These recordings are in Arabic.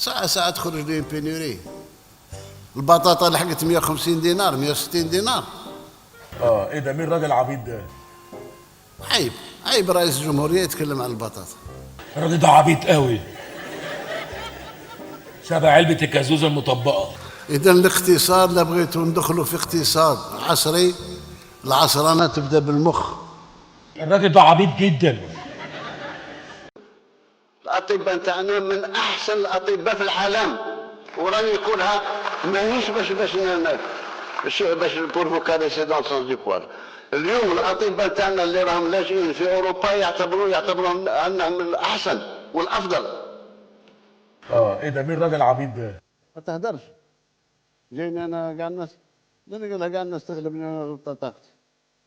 ساعة تخرج لي بينوري. البطاطا لحقت 150 دينار 160 دينار. ايه ده؟ مين الراجل العبيط ده؟ عيب رئيس الجمهورية يتكلم عن البطاطا. الراجل ده عبيط قوي، شبه علبة الكازوزة المطبقة. إذا الاقتصاد لا بغيتوا ندخلوا في اقتصاد عصري، العصرنة تبدأ بالمخ. الراجل ده عبيط جدا. الأطباء نتاعنا من أحسن الأطباء في العالم، وراني نقولها ماهيش باش بروفوكا ريسيدون سون دي بوار. اليوم الأطباء نتاعنا اللي راهم لاجئين في أوروبا يعتبرون أنهم من الأحسن والأفضل. ايه ده؟ مين الراجل العبيط ده؟ ما تهدرش. جايني أنا قاعد الناس قالها قاعد الناس تغلبني أنا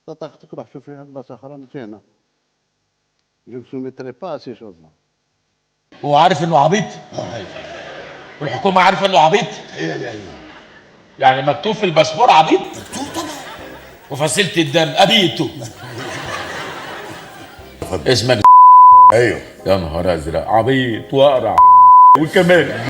طاقتك روح شوف فيها بلاصة أخرى مش هنا. جو ne soumettrai pas à ces choses-là. هو عارف انه عبيط؟ والحكومة عارفة انه عبيط؟ يعني مكتوب في الباسبور عبيط؟ مكتوب طبعا. وفصيلة الدم ابيته. اسمك ايوه. يا نهار ازرق، عبيط واقرع وكمان